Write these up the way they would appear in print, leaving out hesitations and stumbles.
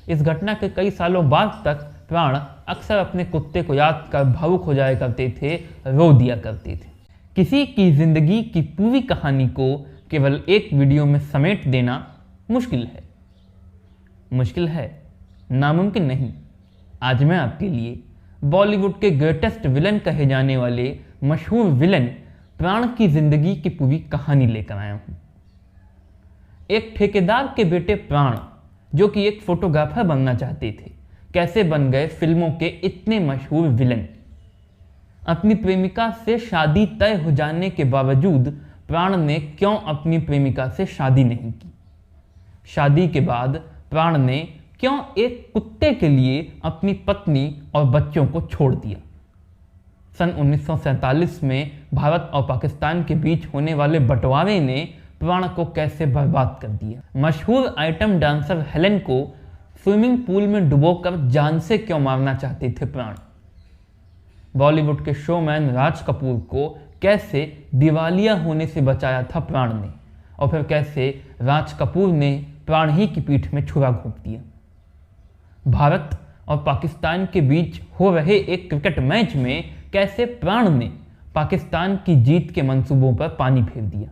इस घटना के कई सालों बाद तक प्राण अक्सर अपने कुत्ते को याद कर भावुक हो जाया करते थे, रो दिया करते थे। किसी की जिंदगी की पूरी कहानी को केवल एक वीडियो में समेट देना मुश्किल है, नामुमकिन नहीं। आज मैं आपके लिए बॉलीवुड के ग्रेटेस्ट विलन कहे जाने वाले मशहूर विलन प्राण की जिंदगी की पूरी कहानी लेकर आया हूं। एक ठेकेदार के बेटे प्राण, जो कि एक फोटोग्राफर बनना चाहते थे, कैसे बन गए फिल्मों के इतने मशहूर विलन। अपनी प्रेमिका से शादी तय हो जाने के बावजूद प्राण ने क्यों अपनी प्रेमिका से शादी नहीं की? शादी के बाद प्राण ने क्यों एक कुत्ते के लिए अपनी पत्नी और बच्चों को छोड़ दिया? सन 1947 में भारत और पाकिस्तान के बीच होने वाले बंटवारे ने प्राण को कैसे बर्बाद कर दिया? मशहूर आइटम डांसर हेलेन को स्विमिंग पूल में डुबोकर जान से क्यों मारना चाहते थे प्राण? बॉलीवुड के शोमैन राज कपूर को कैसे दिवालिया होने से बचाया था प्राण ने? और फिर कैसे राज कपूर ने प्राण ही की पीठ में छुरा घोंप दिया? भारत और पाकिस्तान के बीच हो रहे एक क्रिकेट मैच में कैसे प्राण ने पाकिस्तान की जीत के मंसूबों पर पानी फेर दिया?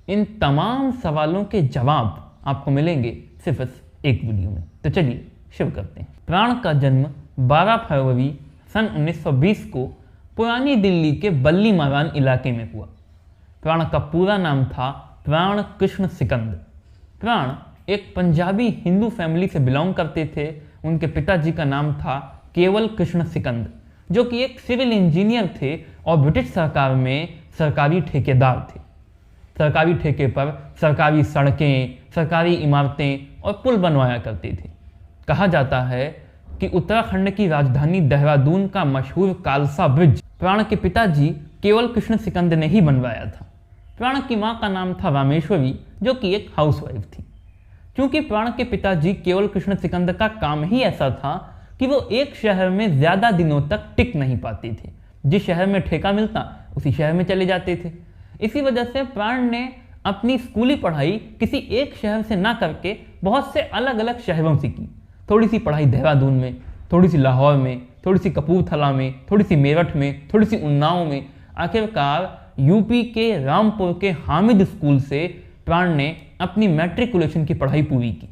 इन तमाम सवालों के जवाब आपको मिलेंगे सिर्फ इस एक वीडियो में। तो चलिए शुरू करते हैं। प्राण का जन्म 12 फरवरी सन 1920 को पुरानी दिल्ली के बल्ली मारान इलाके में हुआ। प्राण का पूरा नाम था प्राण कृष्ण सिकंद। प्राण एक पंजाबी हिंदू फैमिली से बिलोंग करते थे। उनके पिताजी का नाम था केवल कृष्ण सिकंद, जो कि एक सिविल इंजीनियर थे और ब्रिटिश सरकार में सरकारी ठेकेदार थे। सरकारी ठेके पर सरकारी सड़कें, सरकारी इमारतें और पुल बनवाया करते थे। कहा जाता है कि उत्तराखंड की राजधानी देहरादून का मशहूर कालसा ब्रिज प्राण के पिताजी केवल कृष्ण सिकंद ने ही बनवाया था। प्राण की मां का नाम था रामेश्वरी, जो कि एक हाउसवाइफ थी। क्योंकि प्राण के पिताजी केवल कृष्ण सिकंद का काम ही ऐसा था कि वो एक शहर में ज़्यादा दिनों तक टिक नहीं पाते थे। जिस शहर में ठेका मिलता उसी शहर में चले जाते थे। इसी वजह से प्राण ने अपनी स्कूली पढ़ाई किसी एक शहर से ना करके बहुत से अलग अलग शहरों से की। थोड़ी सी पढ़ाई देहरादून में, थोड़ी सी लाहौर में, थोड़ी सी कपूरथला में, थोड़ी सी मेरठ में, थोड़ी सी उन्नाव में। आखिरकार यूपी के रामपुर के हामिद स्कूल से प्राण ने अपनी मैट्रिकुलेशन की पढ़ाई पूरी की।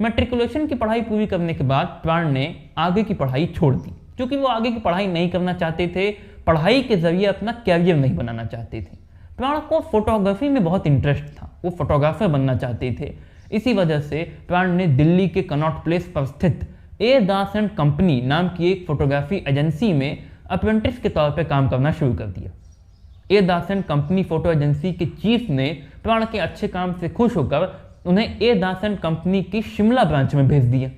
मैट्रिकुलेशन की पढ़ाई पूरी करने के बाद प्राण ने आगे की पढ़ाई छोड़ दी, क्योंकि वो आगे की पढ़ाई नहीं करना चाहते थे। पढ़ाई के जरिए अपना कैरियर नहीं बनाना चाहते थे। प्राण को फोटोग्राफी में बहुत इंटरेस्ट था, वो फोटोग्राफर बनना चाहते थे। इसी वजह से प्राण ने दिल्ली के कनॉट प्लेस पर स्थित ए दास एंड कंपनी नाम की एक फोटोग्राफी एजेंसी में अप्रेंटिस के तौर पर काम करना शुरू कर दिया। ए दास एंड कंपनी फोटो एजेंसी के चीफ ने प्राण के अच्छे काम से खुश होकर उन्हें ए दास एंड कंपनी की शिमला ब्रांच में भेज दिया।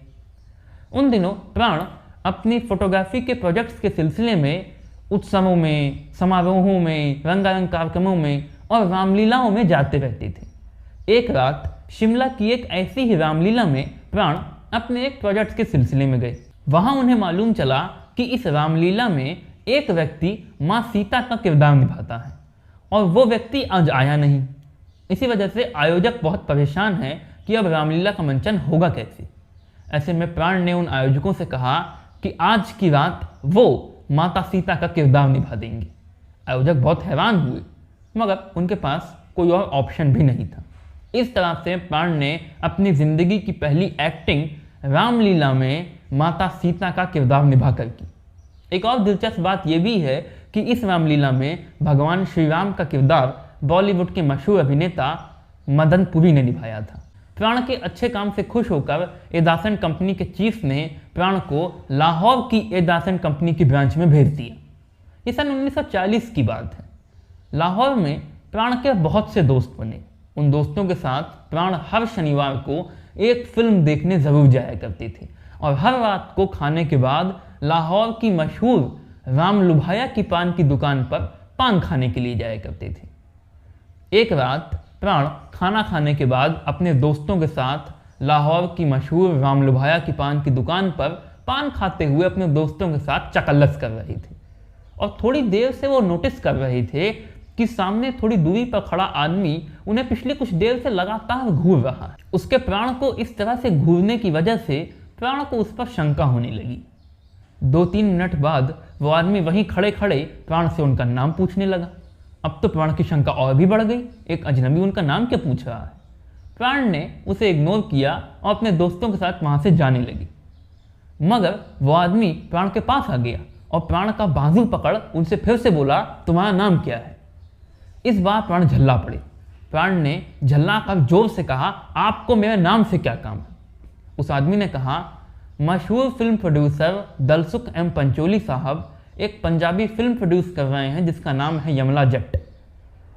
उन दिनों प्राण अपनी फोटोग्राफी के प्रोजेक्ट्स के सिलसिले में उत्सवों में, समारोहों में, रंगारंग कार्यक्रमों में और रामलीलाओं में जाते रहते थे। एक रात शिमला की एक ऐसी ही रामलीला में प्राण अपने एक प्रोजेक्ट के सिलसिले में गए। वहां उन्हें मालूम चला कि इस रामलीला में एक व्यक्ति माँ सीता का किरदार निभाता है और वो व्यक्ति आज आया नहीं। इसी वजह से आयोजक बहुत परेशान है कि अब रामलीला का मंचन होगा कैसे। ऐसे में प्राण ने उन आयोजकों से कहा कि आज की रात वो माता सीता का किरदार निभा देंगे। आयोजक बहुत हैरान हुए, मगर उनके पास कोई और ऑप्शन भी नहीं था। इस तरह से प्राण ने अपनी जिंदगी की पहली एक्टिंग रामलीला में माता सीता का किरदार निभाकर की। एक और दिलचस्प बात यह भी है कि इस रामलीला में भगवान श्री राम का किरदार बॉलीवुड के मशहूर अभिनेता मदन पुरी ने निभाया था। प्राण के अच्छे काम से खुश होकर ए दास एंड कंपनी के चीफ ने प्राण को लाहौर की ए दास एंड कंपनी की ब्रांच में भेज दिया। ये सन 1940 की बात है। लाहौर में प्राण के बहुत से दोस्त बने। उन दोस्तों के साथ प्राण हर शनिवार को एक फिल्म देखने जरूर जाया करते थे और हर रात को खाने के बाद लाहौर की मशहूर राम लुभाया की पान की दुकान पर पान खाने के लिए जाया करते थे। एक रात प्राण खाना खाने के बाद अपने दोस्तों के साथ लाहौर की मशहूर राम लुभाया की पान की दुकान पर पान खाते हुए अपने दोस्तों के साथ चकल्लस कर रहे थे और थोड़ी देर से वो नोटिस कर रहे थे कि सामने थोड़ी दूरी पर खड़ा आदमी उन्हें पिछले कुछ देर से लगातार घूर रहा है। उसके प्राण को इस तरह से घूरने की वजह से प्राण को उस पर शंका होने लगी। 2-3 मिनट बाद वो आदमी वहीं खड़े खड़े प्राण से उनका नाम पूछने लगा। अब तो प्राण की शंका और भी बढ़ गई, एक अजनबी उनका नाम क्या पूछ रहा है। प्राण ने उसे इग्नोर किया और अपने दोस्तों के साथ वहां से जाने लगी। मगर वो आदमी प्राण के पास आ गया और प्राण का बाजू पकड़ उनसे फिर से बोला, तुम्हारा नाम क्या है। इस बार प्राण झल्ला पड़े। प्राण ने झल्ला कर जोर से कहा, आपको मेरे नाम से क्या काम है। उस आदमी ने कहा, मशहूर film producer Dalsukh M Pancholi साहब एक पंजाबी फिल्म प्रोड्यूस कर रहे हैं जिसका नाम है यमला जट,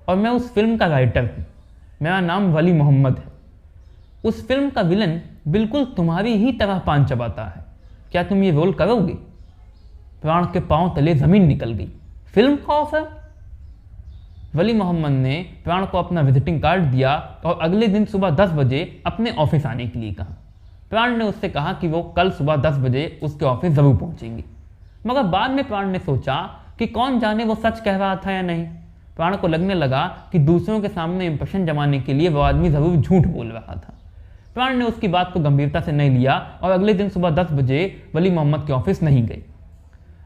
और मैं उस फिल्म का राइटर हूँ। मेरा नाम वली मोहम्मद है। उस फिल्म का विलन बिल्कुल तुम्हारी ही तरह पान चबाता है, क्या तुम ये रोल करोगे। प्राण के पांव तले जमीन निकल गई। फिल्म का ऑफर। वली मोहम्मद ने प्राण को अपना विजिटिंग कार्ड दिया और अगले दिन सुबह 10 बजे अपने ऑफिस आने के लिए कहा। प्राण ने उससे कहा कि वो कल सुबह 10 बजे उसके ऑफिस जरूर पहुंचेंगे। मगर बाद में प्राण ने सोचा कि कौन जाने वो सच कह रहा था या नहीं। प्राण को लगने लगा कि दूसरों के सामने इंप्रेशन जमाने के लिए वो आदमी जरूर झूठ बोल रहा था। प्राण ने उसकी बात को गंभीरता से नहीं लिया और अगले दिन सुबह 10 बजे वली मोहम्मद के ऑफिस नहीं गए।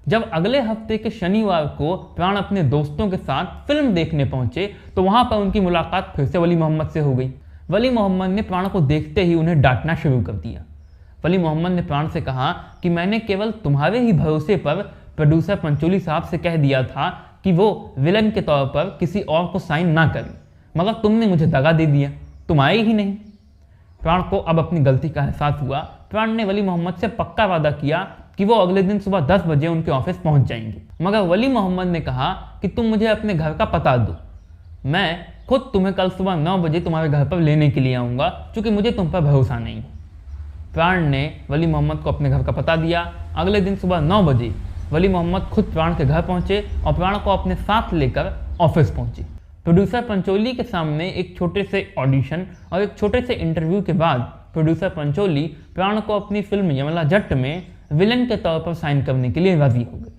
जब अगले हफ्ते के शनिवार को प्राण अपने दोस्तों के साथ फिल्म देखने पहुंचे तो वहां पर उनकी मुलाकात फिर से वली मोहम्मद से हो गई। वली मोहम्मद ने प्राण को देखते ही उन्हें डांटना शुरू कर दिया। वली मोहम्मद ने प्राण से कहा कि मैंने केवल तुम्हारे ही भरोसे पर प्रोड्यूसर पंचोली साहब से कह दिया था कि वो विलन के तौर पर किसी और को साइन ना करें, मगर तुमने मुझे दगा दे दिया, तुम आए ही नहीं। प्राण को अब अपनी गलती का एहसास हुआ। प्राण ने वली मोहम्मद से पक्का वादा किया कि वो अगले दिन सुबह 10 बजे उनके ऑफिस पहुंच जाएंगे। मगर वली मोहम्मद ने कहा कि तुम मुझे अपने घर का पता दो, मैं खुद तुम्हें कल सुबह 9 बजे तुम्हारे घर पर लेने के लिए आऊँगा, क्योंकि मुझे तुम पर भरोसा नहीं है। प्राण ने वली मोहम्मद को अपने घर का पता दिया। अगले दिन सुबह 9 बजे वली मोहम्मद खुद प्राण के घर पहुंचे और प्राण को अपने साथ लेकर ऑफिस पहुंचे। प्रोड्यूसर पंचोली के सामने एक छोटे से ऑडिशन और एक छोटे से इंटरव्यू के बाद प्रोड्यूसर पंचोली प्राण को अपनी फिल्म यमला जट में विलन के तौर पर साइन करने के लिए राजी हो गए।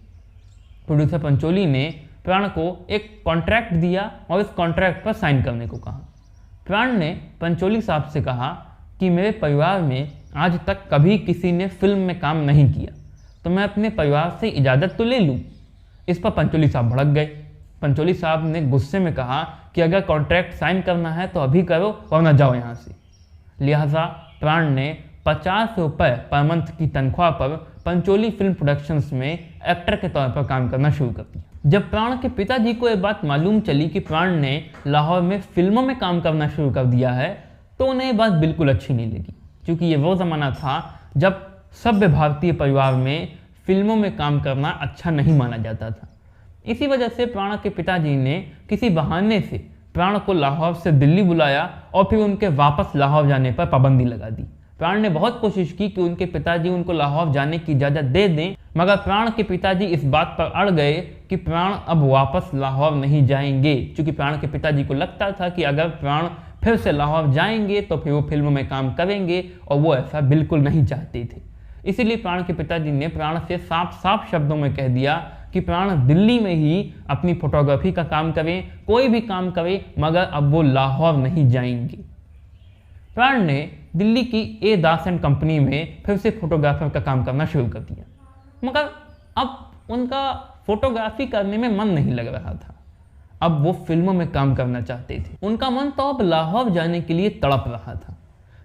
प्रोड्यूसर पंचोली ने प्राण को एक कॉन्ट्रैक्ट दिया और इस कॉन्ट्रैक्ट पर साइन करने को कहा। प्राण ने पंचोली साहब से कहा कि मेरे परिवार में आज तक कभी किसी ने फिल्म में काम नहीं किया, तो मैं अपने परिवार से इजाज़त तो ले लूँ। इस पर पंचोली साहब भड़क गए। पंचोली साहब ने गुस्से में कहा कि अगर कॉन्ट्रैक्ट साइन करना है तो अभी करो वरना जाओ यहाँ से। लिहाजा प्राण ने 50 रुपये पर मंथ की तनख्वाह पर पंचोली फिल्म प्रोडक्शंस में एक्टर के तौर पर काम करना शुरू कर दिया। जब प्राण के पिताजी को यह बात मालूम चली कि प्राण ने लाहौर में फिल्मों में काम करना शुरू कर दिया है तो उन्हें ये बात बिल्कुल अच्छी नहीं लगी, क्योंकि ये वो ज़माना था जब सभ्य भारतीय परिवार में फिल्मों में काम करना अच्छा नहीं माना जाता था। इसी वजह से प्राण के पिताजी ने किसी बहाने से प्राण को लाहौर से दिल्ली बुलाया और फिर उनके वापस लाहौर जाने पर पाबंदी लगा दी। प्राण ने बहुत कोशिश की कि उनके पिताजी उनको लाहौर जाने की इजाज़त दे दें, मगर प्राण के पिताजी इस बात पर अड़ गए कि प्राण अब वापस लाहौर नहीं जाएंगे, क्योंकि प्राण के पिताजी को लगता था कि अगर प्राण फिर से लाहौर जाएंगे तो फिर वो फिल्मों में काम करेंगे और वो ऐसा बिल्कुल नहीं चाहते थे। इसीलिए प्राण के पिताजी ने प्राण से साफ साफ शब्दों में कह दिया कि प्राण दिल्ली में ही अपनी फोटोग्राफी का काम करें, कोई भी काम करें, मगर अब वो लाहौर नहीं जाएंगे। प्राण ने दिल्ली की ए दास एंड कंपनी में फिर से फोटोग्राफर का काम करना शुरू कर दिया, मगर अब उनका फोटोग्राफी करने में मन नहीं लग रहा था। अब वो फिल्मों में काम करना चाहते थे। उनका मन तो अब लाहौर जाने के लिए तड़प रहा था।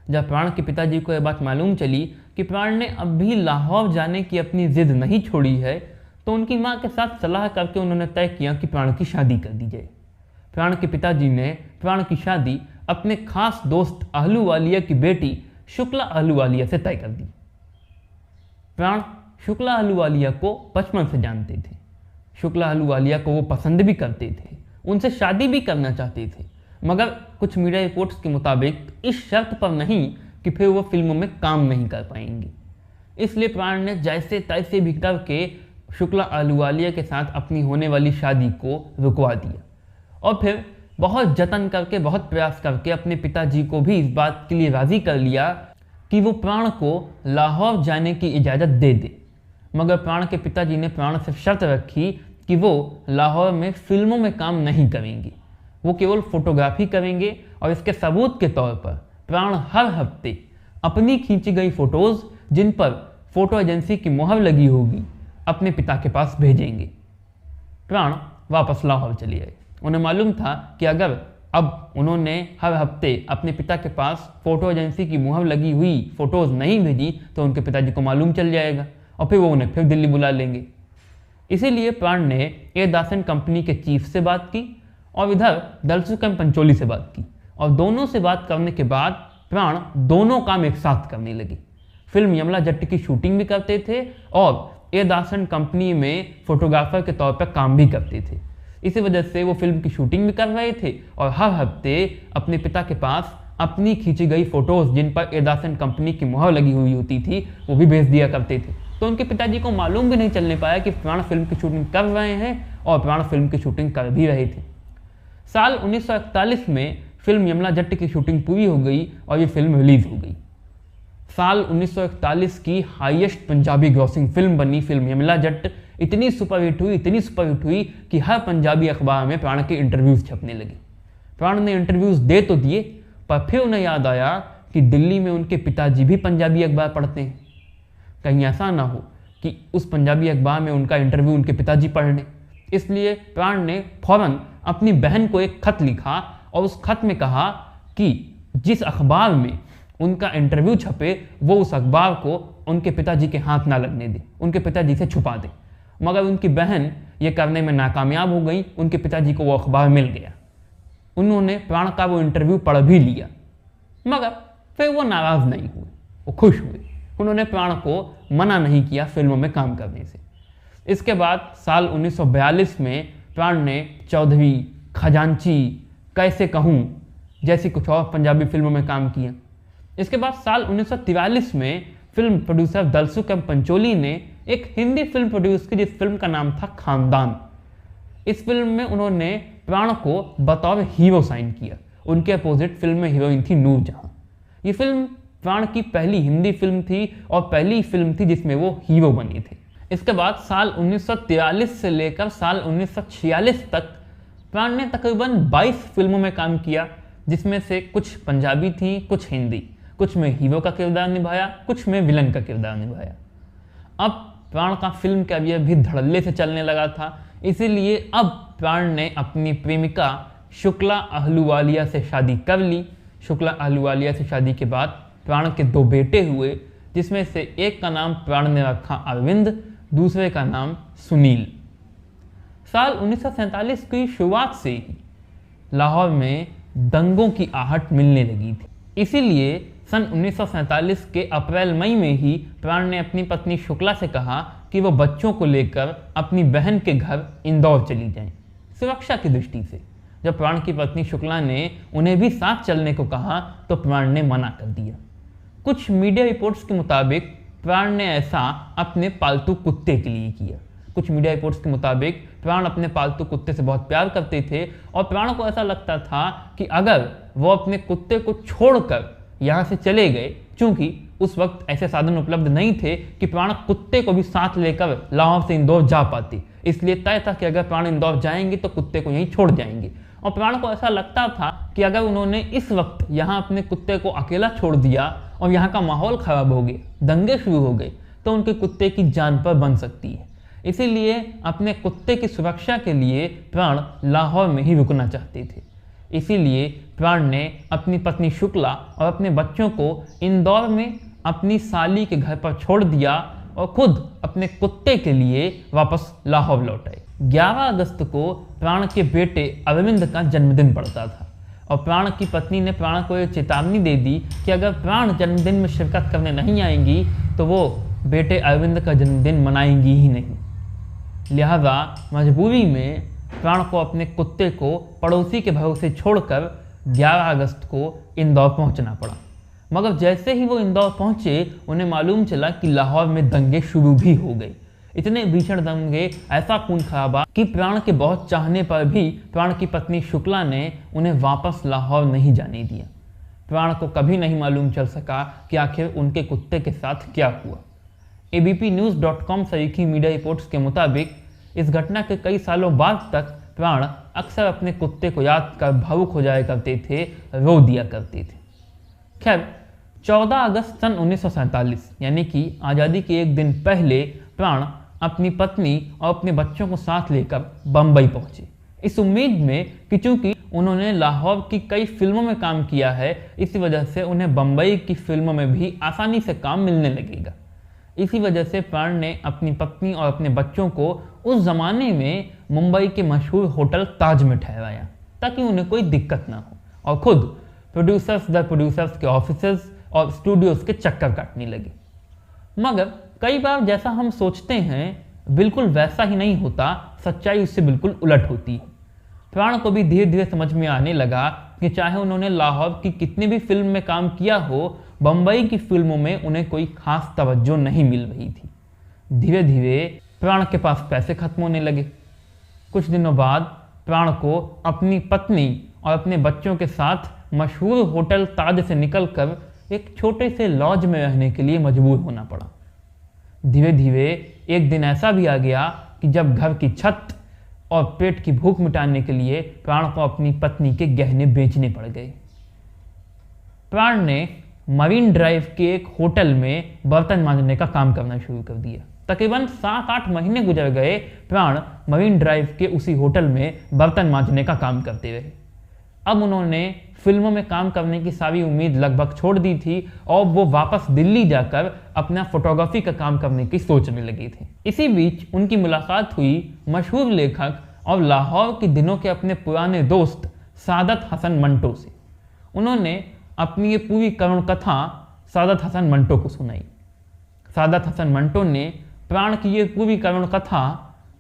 जब प्राण के पिताजी को यह बात मालूम चली कि प्राण ने अब भी लाहौर जाने की अपनी जिद नहीं छोड़ी है, तो उनकी माँ के साथ सलाह करके उन्होंने तय किया कि प्राण की शादी कर दी जाए। प्राण के पिताजी ने प्राण की शादी अपने खास दोस्त अहलूवालिया की बेटी शुक्ला अहलूवालिया से तय कर दी। प्राण शुक्ला अहलूवालिया को बचपन से जानते थे। शुक्ला अहलूवालिया को वो पसंद भी करते थे, उनसे शादी भी करना चाहते थे, मगर कुछ मीडिया रिपोर्ट्स के मुताबिक इस शर्त पर नहीं कि फिर वो फिल्मों में काम नहीं कर पाएंगे। इसलिए प्राण ने जैसे तैसे भी करके शुक्ला अहलूवालिया के साथ अपनी होने वाली शादी को रुकवा दिया और फिर बहुत जतन करके, बहुत प्रयास करके अपने पिताजी को भी इस बात के लिए राज़ी कर लिया कि वो प्राण को लाहौर जाने की इजाज़त दे दे। मगर प्राण के पिताजी ने प्राण से शर्त रखी कि वो लाहौर में फिल्मों में काम नहीं करेंगे, वो केवल फोटोग्राफी करेंगे। और इसके सबूत के तौर पर प्राण हर हफ्ते अपनी खींची गई फोटोज़, जिन पर फोटो एजेंसी की मुहर लगी होगी, अपने पिता के पास भेजेंगे। प्राण वापस लाहौर चले आए। उन्हें मालूम था कि अगर अब उन्होंने हर हफ्ते अपने पिता के पास फोटो एजेंसी की मुहर लगी हुई फ़ोटोज़ नहीं भेजी तो उनके पिताजी को मालूम चल जाएगा और फिर वो उन्हें फिर दिल्ली बुला लेंगे। इसीलिए प्राण ने ए दासन कंपनी के चीफ से बात की और इधर दलसुकम पंचोली से बात की, और दोनों से बात करने के बाद प्राण दोनों काम एक साथ करने लगे। फिल्म यमला जट्ट की शूटिंग भी करते थे और ए दासन कंपनी में फोटोग्राफर के तौर पर काम भी करते थे। इसी वजह से वो फिल्म की शूटिंग भी कर रहे थे और हर हफ्ते अपने पिता के पास अपनी खींची गई फ़ोटोज़, जिन पर ए दासन कंपनी की मुहर लगी हुई होती थी, वो भी भेज दिया करते थे। तो उनके पिताजी को मालूम भी नहीं चलने पाया कि प्राण फिल्म की शूटिंग कर रहे हैं और प्राण फिल्म की शूटिंग कर भी रहे थे। साल 1941 में फिल्म यमला जट्ट की शूटिंग पूरी हो गई और ये फिल्म रिलीज हो गई। साल 1941 की हाईएस्ट पंजाबी ग्रॉसिंग फिल्म बनी फिल्म यमला जट्ट इतनी सुपरहिट हुई कि हर पंजाबी अखबार में प्राण के इंटरव्यूज़ छपने लगे। प्राण ने इंटरव्यूज़ दे तो दिए, पर फिर उन्हें याद आया कि दिल्ली में उनके पिताजी भी पंजाबी अखबार पढ़ते हैं। कहीं ऐसा ना हो कि उस पंजाबी अखबार में उनका इंटरव्यू उनके पिताजी पढ़ लें। इसलिए प्राण ने फौरन अपनी बहन को एक खत लिखा और उस खत में कहा कि जिस अखबार में उनका इंटरव्यू छपे वो उस अखबार को उनके पिताजी के हाथ ना लगने दे, उनके पिताजी से छुपा दे। मगर उनकी बहन ये करने में नाकामयाब हो गई। उनके पिताजी को वो अखबार मिल गया। उन्होंने प्राण का वो इंटरव्यू पढ़ भी लिया, मगर फिर वो नाराज़ नहीं हुए, वो खुश हुए। उन्होंने प्राण को मना नहीं किया फिल्मों में काम करने से। इसके बाद साल 1942 में प्राण ने चौधरी, खजांची, कैसे कहूँ जैसी कुछ और पंजाबी फिल्मों में काम किया। इसके बाद साल 1943 में फिल्म प्रोड्यूसर दलसुकम पंचोली ने एक हिंदी फिल्म प्रोड्यूस की, जिस फिल्म का नाम था खानदान। इस फिल्म में उन्होंने प्राण को बतौर हीरो साइन किया। उनके अपोजिट फिल्म में हीरोइन थी नूरजहां। ये फिल्म प्राण की पहली हिंदी फिल्म थी और पहली फिल्म थी जिसमें वो हीरो बने थे। इसके बाद साल 1943 से लेकर साल 1946 तक प्राण ने तकरीबन 22 फिल्मों में काम किया, जिसमें से कुछ पंजाबी थी, कुछ हिंदी। कुछ में हीरो का किरदार निभाया, कुछ में विलन का किरदार निभाया। अब प्राण का फिल्म कैरियर भी धड़ल्ले से चलने लगा था, इसीलिए अब प्राण ने अपनी प्रेमिका शुक्ला अहलूवालिया से शादी कर ली। शुक्ला अहलूवालिया से शादी के बाद प्राण के 2 बेटे हुए, जिसमें से एक का नाम प्राण ने रखा अरविंद, दूसरे का नाम सुनील। साल 1947 की शुरुआत से ही लाहौर में दंगों की आहट मिलने लगी थी। इसीलिए सन 1947 के अप्रैल मई में ही प्राण ने अपनी पत्नी शुक्ला से कहा कि वो बच्चों को लेकर अपनी बहन के घर इंदौर चली जाएं, सुरक्षा की दृष्टि से। जब प्राण की पत्नी शुक्ला ने उन्हें भी साथ चलने को कहा तो प्राण ने मना कर दिया। कुछ मीडिया रिपोर्ट्स के मुताबिक प्राण ने ऐसा अपने पालतू कुत्ते के लिए किया। कुछ मीडिया रिपोर्ट्स के मुताबिक प्राण अपने पालतू कुत्ते से बहुत प्यार करते थे और प्राण को ऐसा लगता था कि अगर वो अपने कुत्ते को छोड़कर यहाँ से चले गए, चूँकि उस वक्त ऐसे साधन उपलब्ध नहीं थे कि प्राण कुत्ते को भी साथ लेकर लाहौर से इंदौर जा पाते, इसलिए तय था कि अगर प्राण इंदौर जाएंगे तो कुत्ते को यहीं छोड़ जाएंगे। और प्राण को ऐसा लगता था कि अगर उन्होंने इस वक्त यहाँ अपने कुत्ते को अकेला छोड़ दिया और यहाँ का माहौल ख़राब हो गया, दंगे शुरू हो गए, तो उनके कुत्ते की जान पर बन सकती है। इसीलिए अपने कुत्ते की सुरक्षा के लिए प्राण लाहौर में ही रुकना चाहते थे। इसीलिए प्राण ने अपनी पत्नी शुक्ला और अपने बच्चों को इंदौर में अपनी साली के घर पर छोड़ दिया और खुद अपने कुत्ते के लिए वापस लाहौर लौट आए। 11 अगस्त को प्राण के बेटे अरविंद का जन्मदिन पड़ता था और प्राण की पत्नी ने प्राण को ये चेतावनी दे दी कि अगर प्राण जन्मदिन में शिरकत करने नहीं आएंगी तो वो बेटे अरविंद का जन्मदिन मनाएंगी ही नहीं। लिहाजा मजबूरी में प्राण को अपने कुत्ते को पड़ोसी के भरोसे छोड़कर 11 अगस्त को इंदौर पहुंचना पड़ा। मगर जैसे ही वो इंदौर पहुंचे उन्हें मालूम चला कि लाहौर में दंगे शुरू भी हो गए। इतने भीषण दंगे, ऐसा खून खराबा कि प्राण के बहुत चाहने पर भी प्राण की पत्नी शुक्ला ने उन्हें वापस लाहौर नहीं जाने दिया। प्राण को कभी नहीं मालूम चल सका कि आखिर उनके कुत्ते के साथ क्या हुआ। abpnews.com से लिखी मीडिया रिपोर्ट्स के मुताबिक इस घटना के कई सालों बाद तक प्राण अक्सर अपने कुत्ते को याद कर भावुक हो जाया करते थे, रो दिया करते थे। खैर 14 अगस्त सन 1947 यानी कि आज़ादी के एक दिन पहले प्राण अपनी पत्नी और अपने बच्चों को साथ लेकर बम्बई पहुंचे, इस उम्मीद में कि चूंकि उन्होंने लाहौर की कई फिल्मों में काम किया है, इसी वजह से उन्हें बम्बई की फिल्मों में भी आसानी से काम मिलने लगेगा। इसी वजह से प्राण ने अपनी पत्नी और अपने बच्चों को उस ज़माने में मुंबई के मशहूर होटल ताज में ठहराया ताकि उन्हें कोई दिक्कत ना हो, और खुद प्रोड्यूसर्स द प्रोड्यूसर्स के ऑफिसेज और स्टूडियोज़ के चक्कर काटने लगे। मगर कई बार जैसा हम सोचते हैं बिल्कुल वैसा ही नहीं होता, सच्चाई उससे बिल्कुल उलट होती है। प्राण को भी धीरे धीरे समझ में आने लगा कि चाहे उन्होंने लाहौर की कितनी भी फिल्म में काम किया हो, बम्बई की फिल्मों में उन्हें कोई खास तवज्जो नहीं मिल रही थी। धीरे धीरे प्राण के पास पैसे खत्म होने लगे। कुछ दिनों बाद प्राण को अपनी पत्नी और अपने बच्चों के साथ मशहूर होटल ताज से निकलकर एक छोटे से लॉज में रहने के लिए मजबूर होना पड़ा। धीरे धीरे एक दिन ऐसा भी आ गया कि जब घर की छत और पेट की भूख मिटाने के लिए प्राण को अपनी पत्नी के गहने बेचने पड़ गए। प्राण ने मरीन ड्राइव के एक होटल में बर्तन मांजने का काम करना शुरू कर दिया। तकरीबन 7-8 महीने गुजर गए, प्राण मरीन ड्राइव के उसी होटल में बर्तन मांजने का काम करते रहे। अब उन्होंने फिल्मों में काम करने की सारी उम्मीद लगभग छोड़ दी थी और वो वापस दिल्ली जाकर अपना फोटोग्राफी का काम करने की सोचने लगे थे। इसी बीच उनकी मुलाकात हुई मशहूर लेखक और लाहौर के दिनों के अपने पुराने दोस्त सादत हसन मंटो से। उन्होंने अपनी ये पूरी करुण कथा सादत हसन मंटो को सुनाई। सादत हसन मंटो ने प्राण की ये पूरी करुण कथा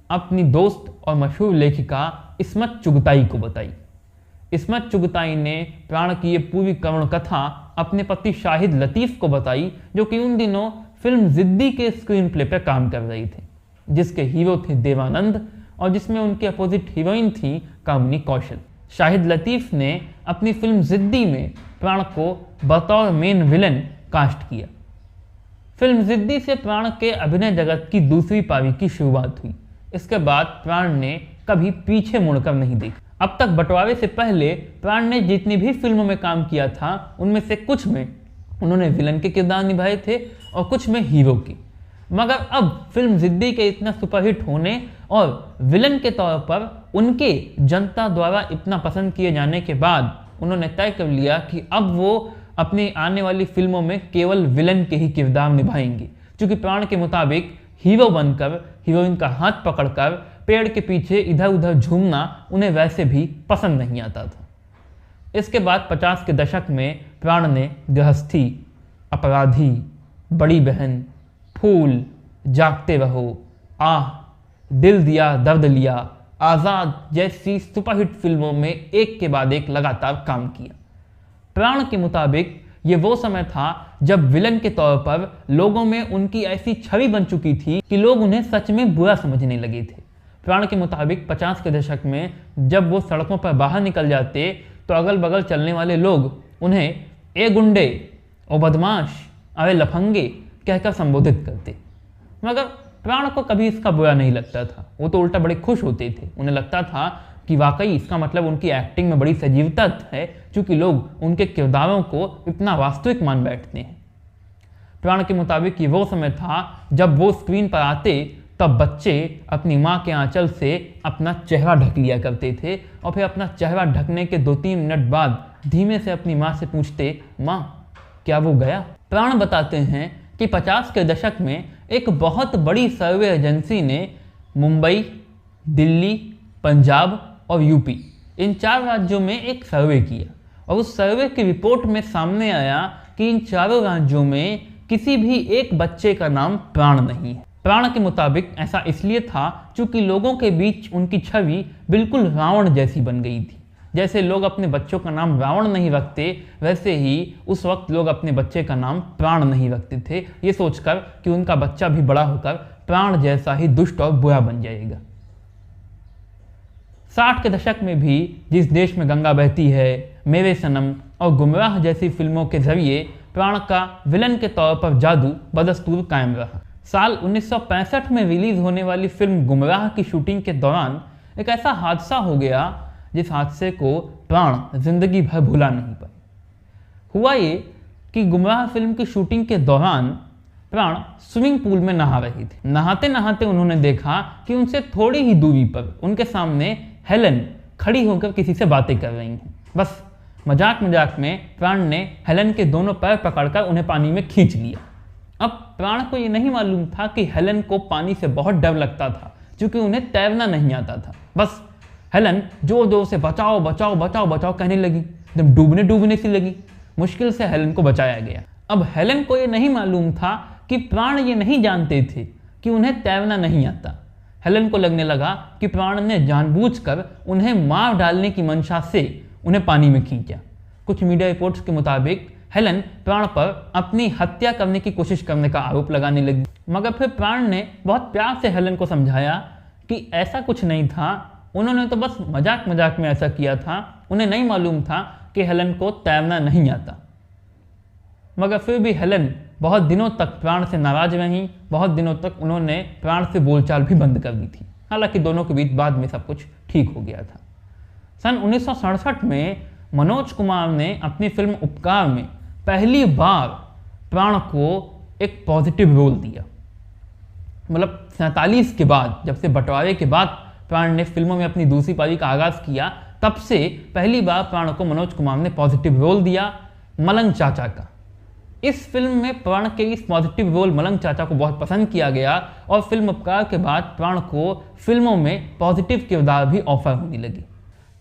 अपनी दोस्त और मशहूर लेखिका इस्मत चुगताई को बताई। इस्मत चुगताई ने प्राण की ये पूरी करुण कथा अपने पति शाहिद लतीफ़ को बताई, जो कि उन दिनों फिल्म जिद्दी के स्क्रीन प्ले पर काम कर रही थे, जिसके हीरो थे देवानंद और जिसमें उनके अपोजिट हीरोइन थी कामिनी कौशल। शाहिद लतीफ़ ने अपनी फिल्म जिद्दी में प्राण को बतौर मेन विलन कास्ट किया। फिल्म जिद्दी से प्राण के अभिनय जगत की दूसरी पारी की शुरुआत हुई। इसके बाद प्राण ने कभी पीछे मुड़कर नहीं देखा। अब तक बंटवारे से पहले प्राण ने जितनी भी फिल्मों में काम किया था, उनमें से कुछ में उन्होंने विलन के किरदार निभाए थे और कुछ में हीरो के। मगर अब फिल्म जिद्दी के इतना सुपरहिट होने और विलन के तौर पर उनके जनता द्वारा इतना पसंद किए जाने के बाद उन्होंने तय कर लिया कि अब वो अपनी आने वाली फिल्मों में केवल विलन के ही किरदार निभाएंगे, क्योंकि प्राण के मुताबिक हीरो बनकर हीरोइन का हाथ पकड़कर पेड़ के पीछे इधर उधर झूमना उन्हें वैसे भी पसंद नहीं आता था। इसके बाद 50 के दशक में प्राण ने गृहस्थी, अपराधी, बड़ी बहन, फूल, जागते रहो, आह, दिल दिया दर्द लिया, आज़ाद जैसी सुपरहिट फिल्मों में एक के बाद एक लगातार काम किया। प्राण के मुताबिक ये वो समय था जब विलन के तौर पर लोगों में उनकी ऐसी छवि बन चुकी थी कि लोग उन्हें सच में बुरा समझने लगे थे। प्राण के मुताबिक 50 के दशक में जब वो सड़कों पर बाहर निकल जाते तो अगल बगल चलने वाले लोग उन्हें ए गुंडे, ओ बदमाश, अरे लफंगे कहकर संबोधित करते। मगर प्राण को कभी इसका बुरा नहीं लगता था, वो तो उल्टा बड़े खुश होते थे। उन्हें लगता था कि वाकई इसका मतलब उनकी एक्टिंग में बड़ी सजीवता है, क्योंकि लोग उनके किरदारों को इतना वास्तविक मान बैठते हैं। प्राण के मुताबिक ये वो समय था जब वो स्क्रीन पर आते तब बच्चे अपनी माँ के आंचल से अपना चेहरा ढक लिया करते थे और फिर अपना चेहरा ढकने के 2-3 मिनट बाद धीमे से अपनी माँ से पूछते, माँ क्या वो गया? प्राण बताते हैं कि 50 के दशक में एक बहुत बड़ी सर्वे एजेंसी ने मुंबई, दिल्ली, पंजाब और यूपी इन 4 राज्यों में एक सर्वे किया और उस सर्वे की रिपोर्ट में सामने आया कि इन चारों राज्यों में किसी भी एक बच्चे का नाम प्राण नहीं है। प्राण के मुताबिक ऐसा इसलिए था क्योंकि लोगों के बीच उनकी छवि बिल्कुल रावण जैसी बन गई थी। जैसे लोग अपने बच्चों का नाम रावण नहीं रखते, वैसे ही उस वक्त लोग अपने बच्चे का नाम प्राण नहीं रखते थे, ये सोचकर कि उनका बच्चा भी बड़ा होकर प्राण जैसा ही दुष्ट और बुरा बन जाएगा। 60 के दशक में भी जिस देश में गंगा बहती है, मेरे सनम और गुमराह जैसी फिल्मों के जरिए प्राण का विलन के तौर पर जादू बदस्तूर कायम रहा। साल 1965 में रिलीज होने वाली फिल्म गुमराह की शूटिंग के दौरान एक ऐसा हादसा हो गया जिस हादसे को प्राण जिंदगी भर भुला नहीं पाए। हुआ ये कि गुमराह फिल्म की शूटिंग के दौरान प्राण स्विमिंग पूल में नहा रहे थे। नहाते नहाते उन्होंने देखा कि उनसे थोड़ी ही दूरी पर उनके सामने हेलन खड़ी होकर किसी से बातें कर रही हैं। बस मजाक मजाक में प्राण ने हेलन के दोनों पैर पकड़कर उन्हें पानी में खींच लिया। अब प्राण को ये नहीं मालूम था कि हेलन को पानी से बहुत डर लगता था, क्योंकि उन्हें तैरना नहीं आता था। बस हेलन जोर जोर से बचाओ बचाओ बचाओ बचाओ कहने लगी, एकदम डूबने डूबने सी लगी। मुश्किल से हेलन को बचाया गया। अब हेलन को ये नहीं मालूम था कि प्राण ये नहीं जानते थे कि उन्हें तैरना नहीं आता। हेलन को लगने लगा कि प्राण ने जानबूझकर उन्हें मार डालने की मंशा से उन्हें पानी में खींचा। कुछ मीडिया रिपोर्ट्स के मुताबिक हेलन प्राण पर अपनी हत्या करने की कोशिश करने का आरोप लगाने लगी, मगर फिर प्राण ने बहुत प्यार से हेलन को समझाया कि ऐसा कुछ नहीं था, उन्होंने तो बस मजाक मजाक में ऐसा किया था, उन्हें नहीं मालूम था कि हेलन को तैरना नहीं आता। मगर फिर भी हेलन बहुत दिनों तक प्राण से नाराज रहीं। बहुत दिनों तक उन्होंने प्राण से बोलचाल भी बंद कर दी थी। हालांकि दोनों के बीच बाद में सब कुछ ठीक हो गया था। सन 1967 में मनोज कुमार ने अपनी फिल्म उपकार में पहली बार प्राण को एक पॉजिटिव रोल दिया। मतलब 47 के बाद, जब से बंटवारे के बाद प्राण ने फिल्मों में अपनी दूसरी पारी का आगाज किया, तब से पहली बार प्राण को मनोज कुमार ने पॉजिटिव रोल दिया मलंग चाचा का। इस फिल्म में प्राण के इस पॉजिटिव रोल मलंग चाचा को बहुत पसंद किया गया और फिल्म उपकार के बाद प्राण को फिल्मों में पॉजिटिव किरदार भी ऑफर होने लगे।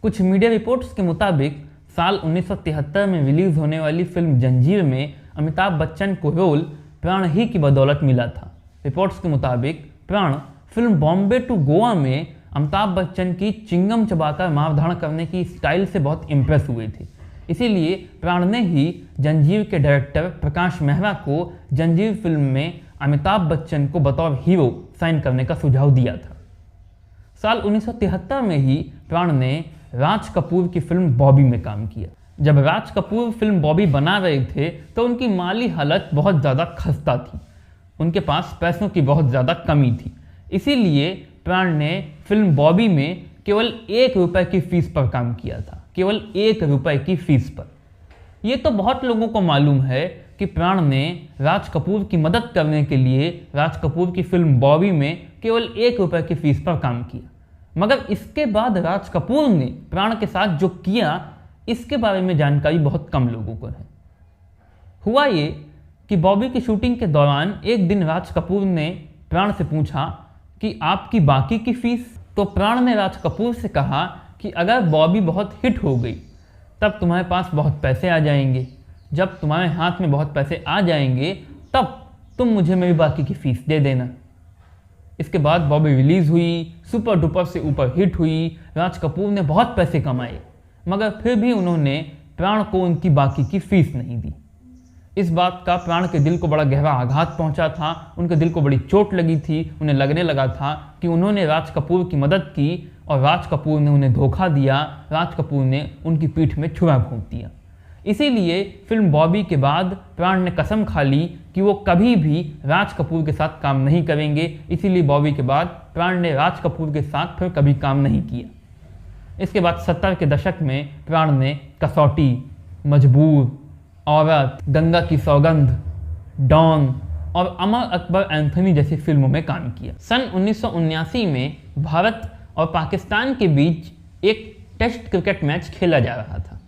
कुछ मीडिया रिपोर्ट्स के मुताबिक साल 1973 में रिलीज होने वाली फिल्म जंजीर में अमिताभ बच्चन को रोल प्राण ही की बदौलत मिला था। रिपोर्ट्स के मुताबिक प्राण फिल्म बॉम्बे टू गोवा में अमिताभ बच्चन की चिंगम चबाकर मारधाड़ करने की स्टाइल से बहुत इम्प्रेस हुए थे। इसीलिए प्राण ने ही जंजीर के डायरेक्टर प्रकाश मेहरा को जंजीर फिल्म में अमिताभ बच्चन को बतौर हीरो साइन करने का सुझाव दिया था। साल 1973 में ही प्राण ने राज कपूर की फिल्म बॉबी में काम किया। जब राज कपूर फिल्म बॉबी बना रहे थे तो उनकी माली हालत बहुत ज़्यादा खस्ता थी, उनके पास पैसों की बहुत ज़्यादा कमी थी। इसीलिए प्राण ने फिल्म बॉबी में केवल 1 रुपए की फीस पर काम किया था, केवल 1 रुपए की फीस पर। यह तो बहुत लोगों को मालूम है कि प्राण ने राज कपूर की मदद करने के लिए राज कपूर की फिल्म बॉबी में केवल 1 रुपए की फीस पर काम किया, मगर इसके बाद राज कपूर ने प्राण के साथ जो किया इसके बारे में जानकारी बहुत कम लोगों को है। हुआ ये कि बॉबी की शूटिंग के दौरान एक दिन राज कपूर ने प्राण से पूछा कि आपकी बाकी की फीस। तो प्राण ने राज कपूर से कहा कि अगर बॉबी बहुत हिट हो गई तब तुम्हारे पास बहुत पैसे आ जाएंगे, जब तुम्हारे हाथ में बहुत पैसे आ जाएंगे तब तुम मुझे मेरी बाकी की फीस दे देना। इसके बाद बॉबी रिलीज़ हुई, सुपर डुपर से ऊपर हिट हुई, राज कपूर ने बहुत पैसे कमाए, मगर फिर भी उन्होंने प्राण को उनकी बाकी की फीस नहीं दी। इस बात का प्राण के दिल को बड़ा गहरा आघात पहुंचा था, उनके दिल को बड़ी चोट लगी थी। उन्हें लगने लगा था कि उन्होंने राज कपूर की मदद की और राज कपूर ने उन्हें धोखा दिया, राज कपूर ने उनकी पीठ में छुरा घोंप दिया। इसीलिए फिल्म बॉबी के बाद प्राण ने कसम खा ली कि वो कभी भी राज कपूर के साथ काम नहीं करेंगे। इसीलिए बॉबी के बाद प्राण ने राज कपूर के साथ फिर कभी काम नहीं किया। इसके बाद 70 के दशक में प्राण ने कसौटी, मजबूर, औरत, गंगा की सौगंध, डॉन और अमर अकबर एंथनी जैसी फिल्मों में काम किया। सन 1979 में भारत और पाकिस्तान के बीच एक टेस्ट क्रिकेट मैच खेला जा रहा था।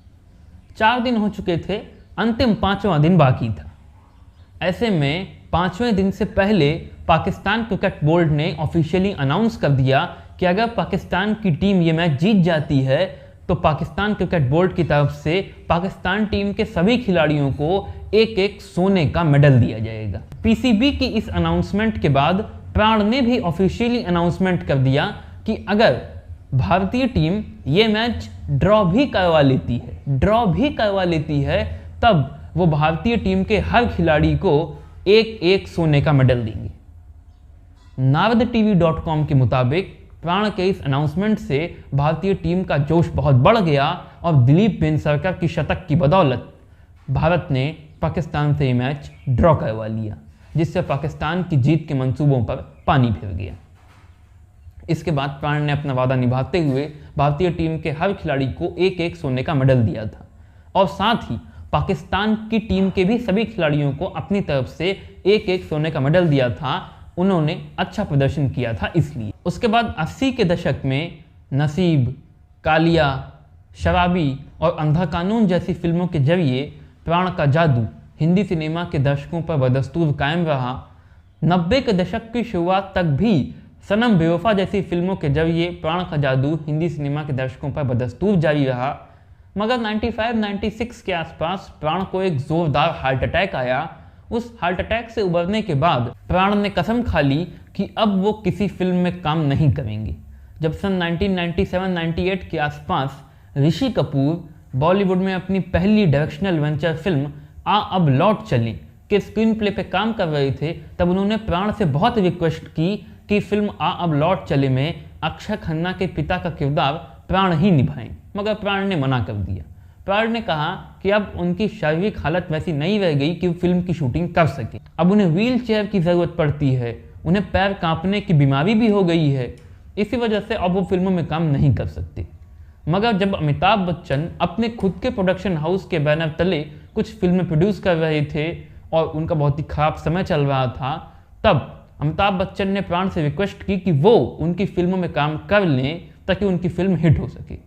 4 दिन हो चुके थे, अंतिम 5वां दिन बाकी था। ऐसे में 5वें दिन से पहले पाकिस्तान क्रिकेट बोर्ड ने ऑफिशियली अनाउंस कर दिया कि अगर पाकिस्तान की टीम ये मैच जीत जाती है तो पाकिस्तान क्रिकेट बोर्ड की तरफ से पाकिस्तान टीम के सभी खिलाड़ियों को एक सोने का मेडल दिया जाएगा। पीसीबी की इस अनाउंसमेंट के बाद प्राण ने भी ऑफिशियली अनाउंसमेंट कर दिया कि अगर भारतीय टीम ये मैच ड्रॉ भी करवा लेती है तब वो भारतीय टीम के हर खिलाड़ी को एक सोने का मेडल देंगे। नारदtv.com के मुताबिक प्राण के इस अनाउंसमेंट से भारतीय टीम का जोश बहुत बढ़ गया और दिलीप वेंगसरकर की शतक की बदौलत भारत ने पाकिस्तान से ये मैच ड्रॉ करवा लिया। जिससे पाकिस्तान की जीत के मंसूबों पर पानी फिर गया। इसके बाद प्राण ने अपना वादा निभाते हुए भारतीय टीम के हर खिलाड़ी को एक एक सोने का मेडल दिया था और साथ ही पाकिस्तान की टीम के भी सभी खिलाड़ियों को अपनी तरफ से एक एक सोने का मेडल दिया था। उन्होंने अच्छा प्रदर्शन किया था इसलिए। उसके बाद 80 के दशक में नसीब, कालिया, शराबी और अंधा कानून जैसी फिल्मों के जरिए प्राण का जादू हिंदी सिनेमा के दर्शकों पर बदस्तूर कायम रहा। 90 के दशक की शुरुआत तक भी सनम बेवफा जैसी फिल्मों के जरिए प्राण का जादू हिंदी सिनेमा के दर्शकों पर बदस्तूर जारी रहा। मगर 95-96 के आसपास प्राण को एक जोरदार हार्ट अटैक आया। उस हार्ट अटैक से उबरने के बाद प्राण ने कसम खा ली कि अब वो किसी फिल्म में काम नहीं करेंगे। जब सन 1997-98 के आसपास ऋषि कपूर बॉलीवुड में अपनी पहली डायरेक्शनल वेंचर फिल्म आ अब लौट चलें के स्क्रीन प्ले पे काम कर रहे थे, तब उन्होंने प्राण से बहुत रिक्वेस्ट की कि फिल्म आ अब लौट चले में अक्षय खन्ना के पिता का किरदार प्राण ही निभाएं, मगर प्राण ने मना कर दिया। प्राण ने कहा कि अब उनकी शारीरिक हालत वैसी नहीं रह गई कि वो फिल्म की शूटिंग कर सके। अब उन्हें व्हील चेयर की ज़रूरत पड़ती है, उन्हें पैर कांपने की बीमारी भी हो गई है, इसी वजह से अब वो फिल्मों में काम नहीं कर सकते। मगर जब अमिताभ बच्चन अपने खुद के प्रोडक्शन हाउस के बैनर तले कुछ फिल्में प्रोड्यूस कर रहे थे और उनका बहुत ही खराब समय चल रहा था, तब अमिताभ बच्चन ने प्राण से रिक्वेस्ट की कि वो उनकी फिल्मों में काम कर लें ताकि उनकी फिल्म हिट हो सके।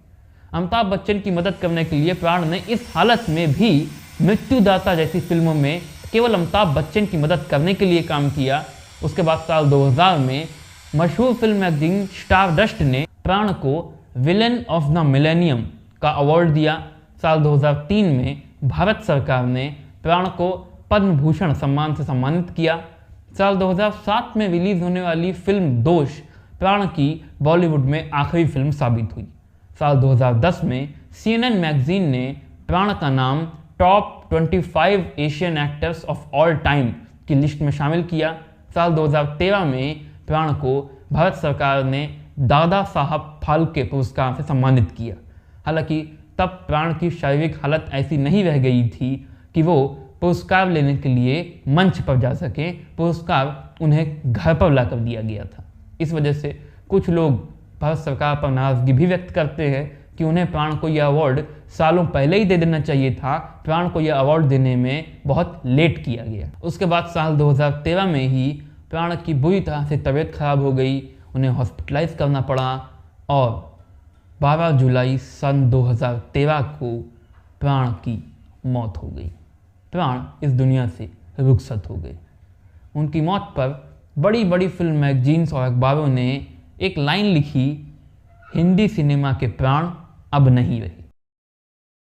अमिताभ बच्चन की मदद करने के लिए प्राण ने इस हालत में भी मृत्युदाता जैसी फिल्मों में केवल अमिताभ बच्चन की मदद करने के लिए काम किया। उसके बाद साल 2000 में मशहूर फिल्म मैगजीन स्टारडस्ट ने प्राण को विलेन ऑफ द मिलेनियम का अवार्ड दिया। साल 2003 में भारत सरकार ने प्राण को पद्म भूषण सम्मान से सम्मानित किया। साल 2007 में रिलीज होने वाली फिल्म दोष प्राण की बॉलीवुड में आखिरी फिल्म साबित हुई। साल 2010 में CNN मैगजीन ने प्राण का नाम top 25 Asian actors of all time की लिस्ट में शामिल किया। साल 2013 में प्राण को भारत सरकार ने दादा साहब फाल्के पुरस्कार से सम्मानित किया। हालांकि तब प्राण की शारीरिक हालत ऐसी नहीं रह गई थी कि वो पुरस्कार लेने के लिए मंच पर जा सके, पुरस्कार उन्हें घर पर ला कर दिया गया था। इस वजह से कुछ लोग भारत सरकार पर नाराजगी भी व्यक्त करते हैं कि उन्हें प्राण को यह अवार्ड सालों पहले ही दे देना चाहिए था, प्राण को यह अवार्ड देने में बहुत लेट किया गया। उसके बाद साल 2013 में ही प्राण की बुरी तरह से तबीयत खराब हो गई, उन्हें हॉस्पिटलाइज करना पड़ा और 12 जुलाई सन 2013 को प्राण की मौत हो गई। प्राण इस दुनिया से रुखसत हो गए। उनकी मौत पर बड़ी बड़ी फिल्म मैगजीन्स और अखबारों ने एक लाइन लिखी, हिंदी सिनेमा के प्राण अब नहीं रहे।